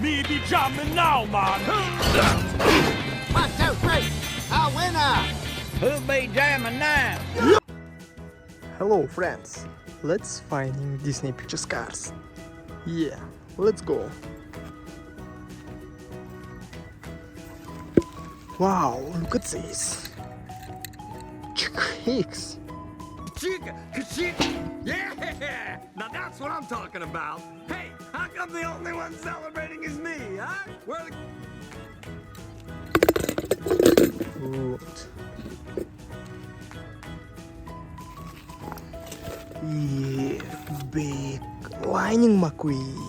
Me be jamming now, man. 1, 2, 3, a winner! Who be jamming now? Hello friends, let's finding Disney Pictures cars. Yeah, let's go. Wow, look at this. Chicks. Chica, yeah! Now that's what I'm talking about. Hey, how come the only one celebrating is me, huh? Where the... Good. Yeah, big lightning McQueen.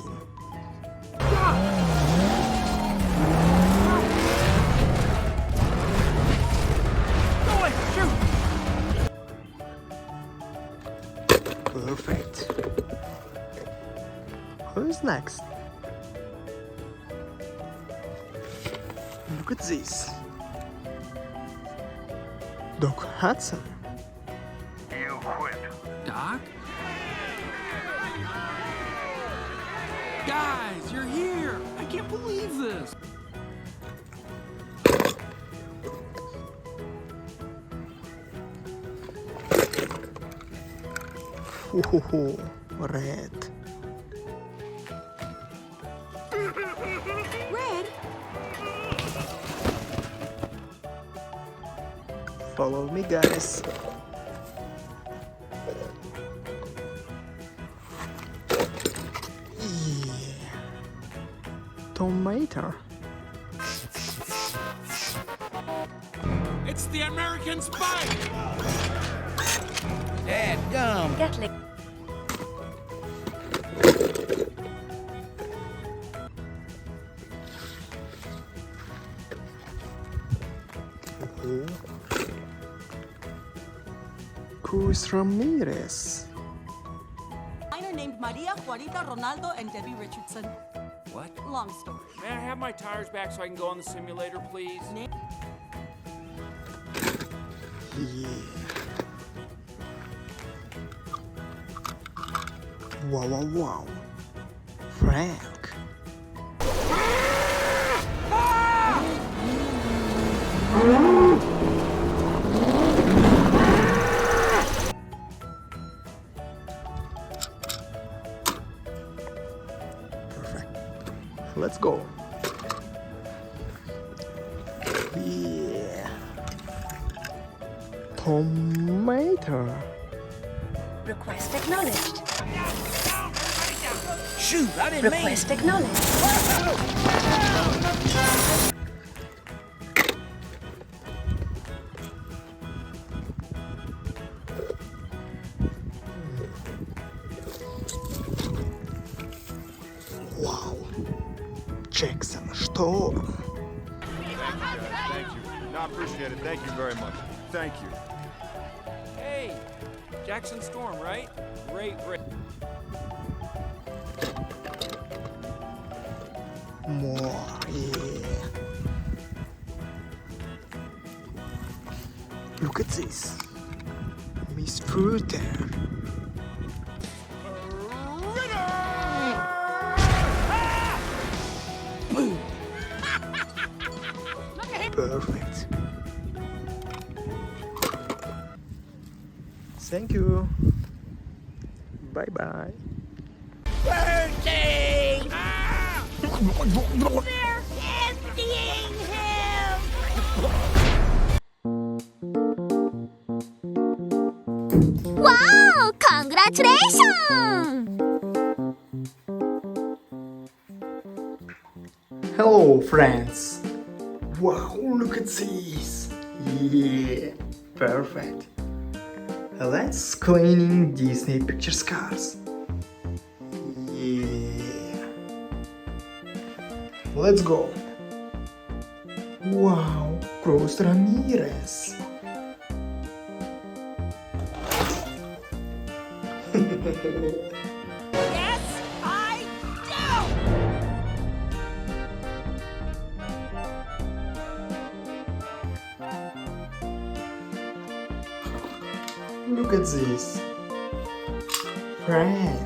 Perfect. Who's next? Look at this. Doc Hudson. You quit. Doc? Guys, you're here! I can't believe this! Ooh, red. Red? Follow me, guys. Yeah. Tomato. It's the American spy! Dadgum. Yardley. Cruz Ramirez. Miner named Maria Juanita Ronaldo and Debbie Richardson. What? Long story. May I have my tires back so I can go on the simulator, please? Yeah. Wow, wow, wow. Frank. Perfect. Let's go. Yeah. Tomato. Request acknowledged. Shoot, I didn't mean. Request acknowledged. Wow. Jackson Storm. Thank you. No, I appreciate it. Thank you very much. Thank you. Hey, Jackson Storm, right? Great. More, yeah. Look at this. Miss Fruiter. Perfect. Thank you. Bye bye. Birthday! They're emptying him! Wow! Congratulations! Hello, friends. Wow, look at this. Yeah, perfect. Let's cleaning Disney Pictures cars. Yeah. Let's go. Wow, Cruz Ramirez. Yes, I do! Look at this. Frank.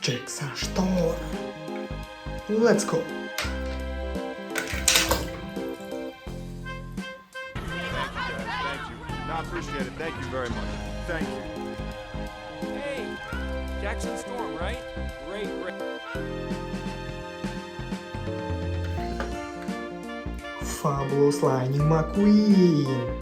Jackson Storm. Let's go. Thank you. No, I appreciate it. Thank you very much. Thank you. Hey, Jackson Storm, right? Great. Fabulous Lightning McQueen.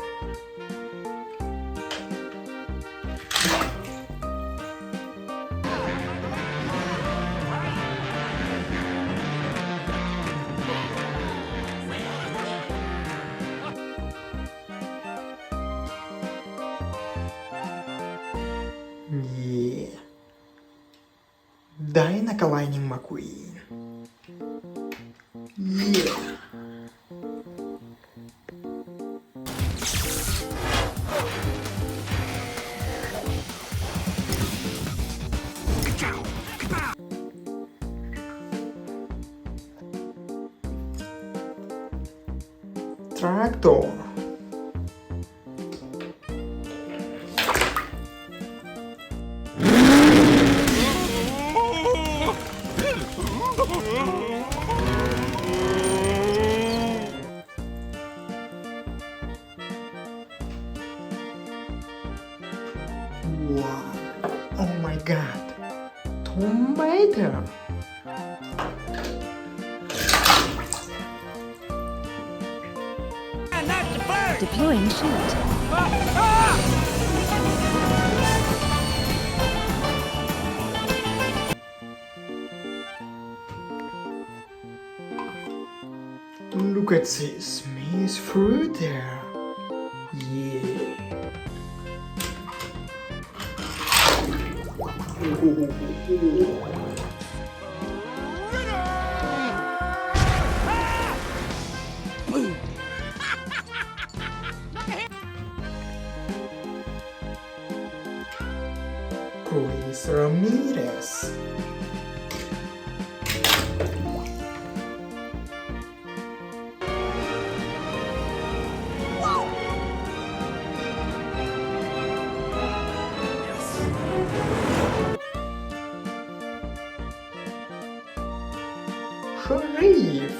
Yeah. Dynamic Lightning McQueen. Yeah. Tractor. Wow. Oh my god. Tomato. Deploying shield. Look at this Miss fruit there. Yeah. Chris Ramirez. Sharif.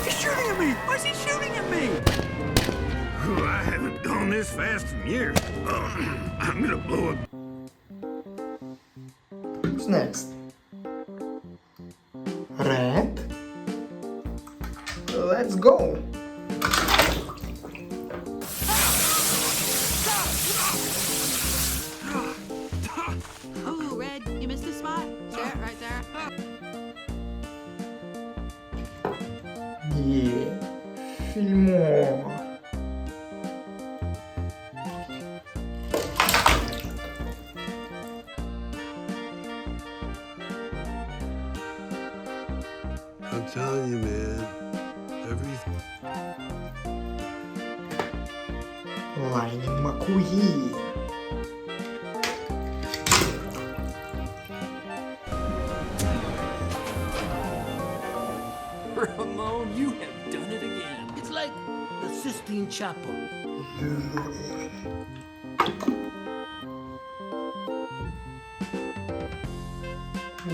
He's shooting at me! Why is he shooting at me? I haven't gone this fast in years. I'm gonna blow a... Who's next? Red. Let's go. Oh, Red, you missed a spot. There, right there. Yeah. Fillmore. I'm telling you, man. Everything... Lightning McQueen. Ramon, you have done it again. It's like the Sistine Chapel.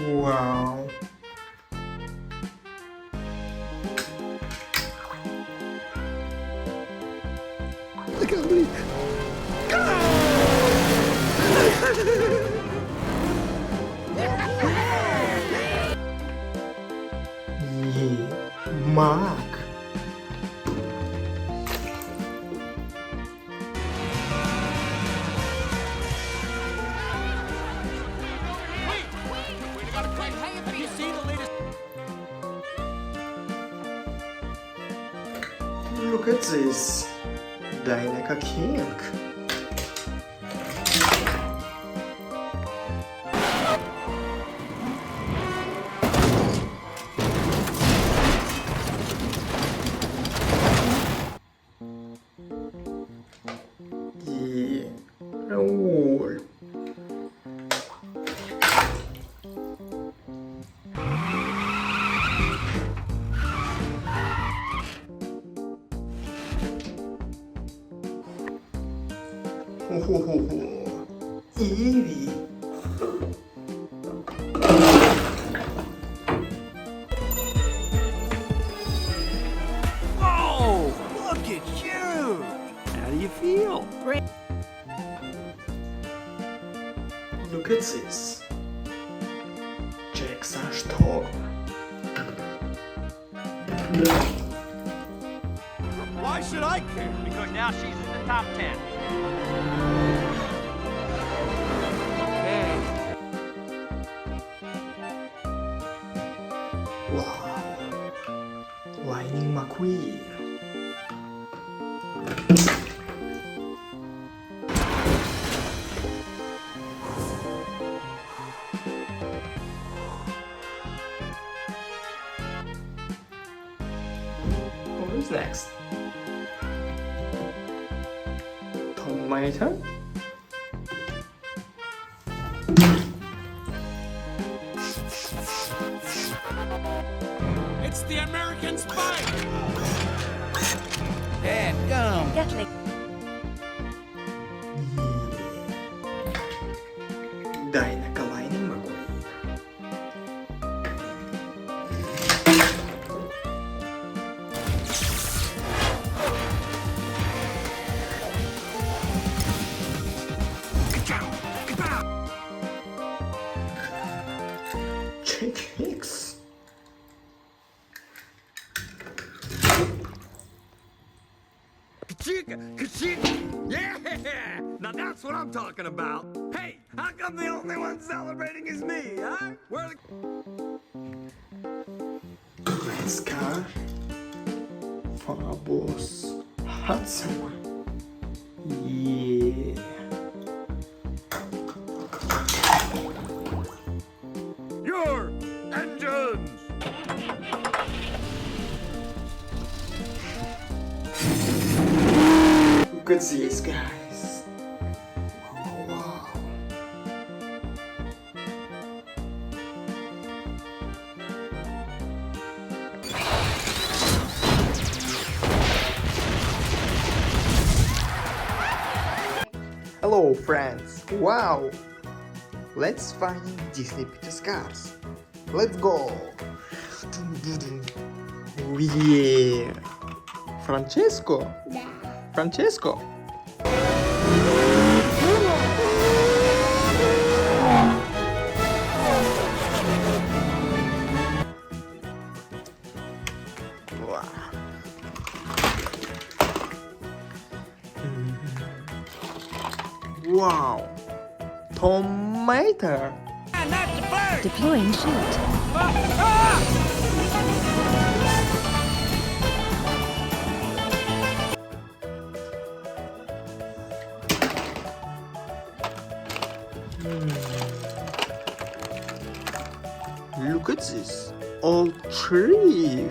Wow. Look at me. Yeah. Mack. Have you seen the latest? Look at this. Dynamic King. Raoul. Evie. Oh, look at you! How do you feel? Look at this. Jackson Storm. Why should I care? Because now she's in the top 10. Okay. Wow. Lightning McQueen. Who's next? Tomato? It's the American spy! Yardley. Dynamic Lightning McQueen. Chick Hicks. Ka-chicka, ka-chicka. Yeah! Now that's what I'm talking about. Hey, how come the only one celebrating is me, huh? Where the... Pixar. Fabulous. Hudson. Yeah. Your engines! Look at these guys. Wow. Hello friends. Wow. Let's find Disney Pixar cars. Let's go. Oh yeah. Francesco. Francesco. Wow. Wow. Tomato. Deploying chute. Look at this. Old tree.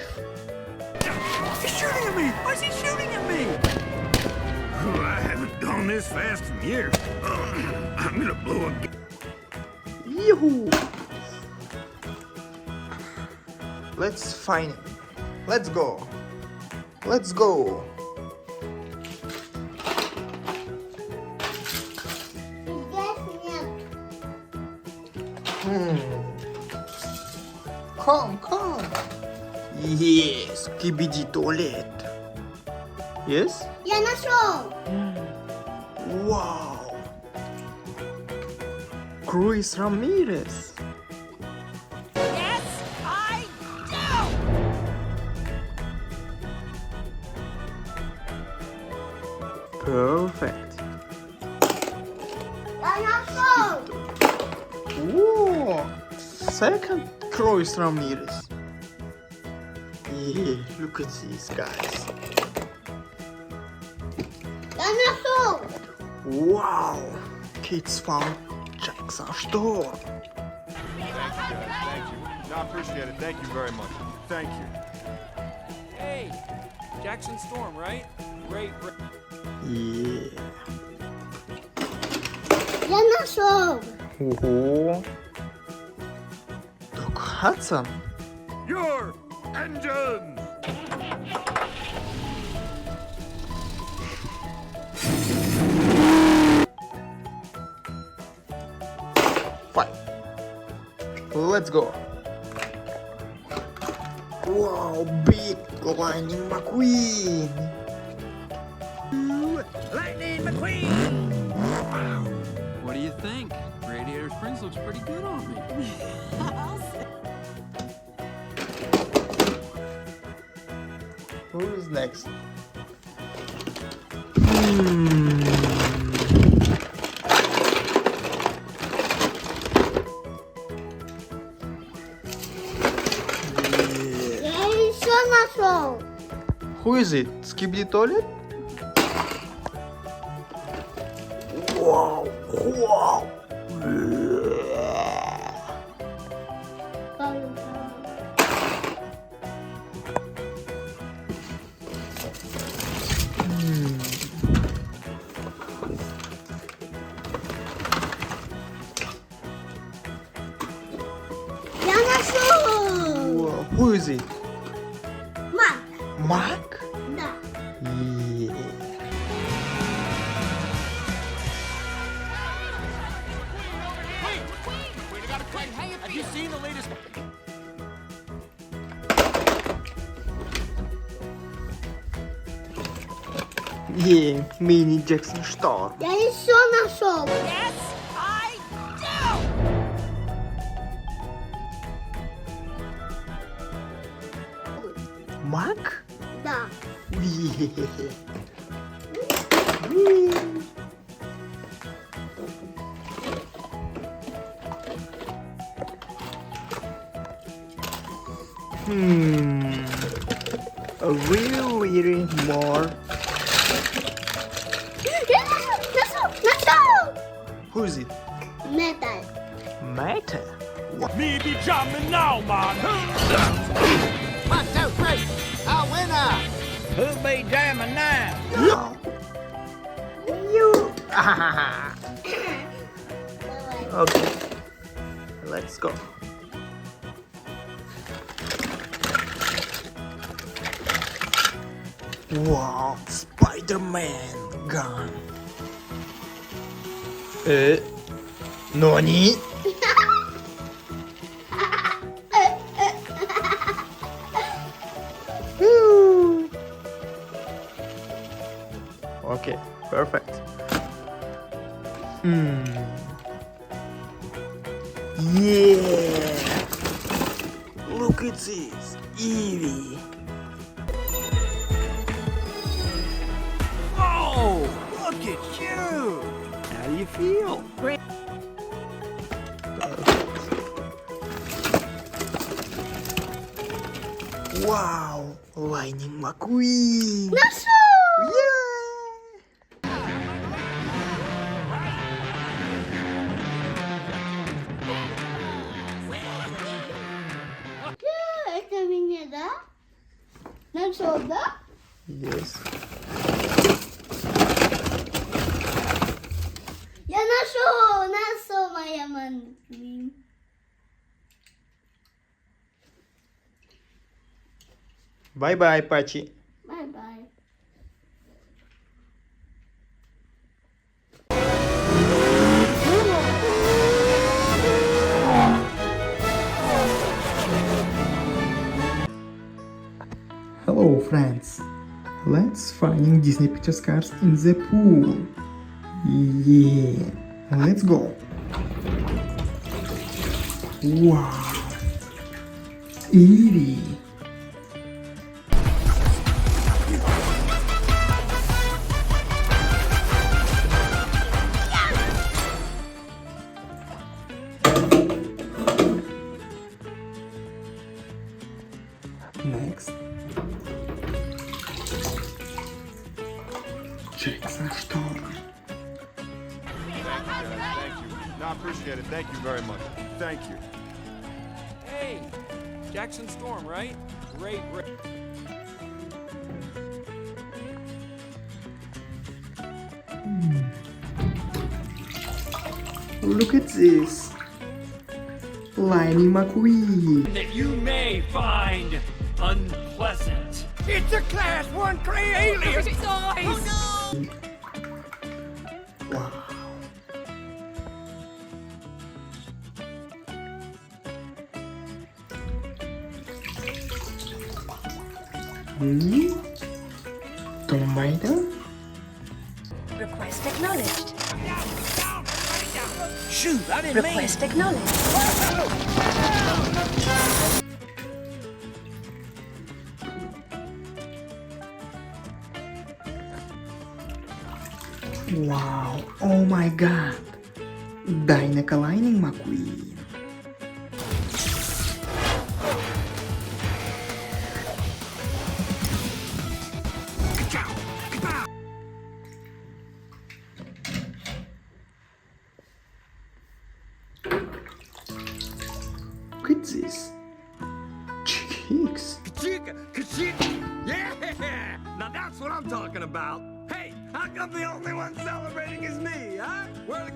He's shooting at me! Why is he shooting at me? I haven't gone this fast in years. I'm gonna blow up. Yoo-hoo. Let's find it. Let's go. Let's go. Come. Yes, KBD toilet. Yes? Я нашел! Wow. Cruz Ramirez. Yes, I do! Perfect. Я нашел! Whoa. Second Cruz Ramirez. Yeah, look at these guys. Я нашел! Wow. Kids found Jackson Storm. Thank you, guys. Thank you. No, I appreciate it. Thank you very much. Thank you. Hey, Jackson Storm, right? Great. Yeah. Я нашел. Ого. Док Хадсон. Your engines! Fine. Let's go. Wow, big lightning McQueen. Lightning McQueen! What do you think? Radiator Springs looks pretty good on me. Who's next? Я еще нашел. Who is it? Skibidi Toilet? Wow, wow. Я нашел. Wow. Who is it? Мак. Mack? Да. Yeah. Have you seen the latest? Yeah, mini Jackson Star. Я еще нашел. Yes, I do! Mack? Да. Yeah. Really more. Я нашел. Who is it? Металл. Matter? Me be jamming now, man. 1, 2, 3. Our winner. Who be jamming now? No. You. Okay. Let's go. Wow, Spider-Man gun. Nani? Okay, perfect. Yeah! Look at this, Eevee. Oh, look at you. How do you feel? Great. Wow, Lightning McQueen. Нашел. Yeah! Это меня, да? Нашел, да? Yes. Я нашел моя манквин. Bye-bye, Пачи. Бай-бай. Hello, friends. Let's find Disney Pictures cars in the pool. Yeah, let's go. Wow. Eevee. Next. Jackson Storm. Thank you. No, I appreciate it. Thank you very much. Thank you. Hey, Jackson Storm, right? Great. Look at this. Lightning McQueen. That you may find unpleasant. It's a Class 1 Cray alias! Oh no! Wow. Tomato? Request acknowledged. Shoot, I didn't mean. Request acknowledged. Wow, oh my god. Dynamic Lightning McQueen. Look at this. Cheeks. Yeah! Now that's what I'm talking about. Hey, how come the only one celebrating is me, huh? Where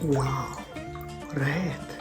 Wow, red.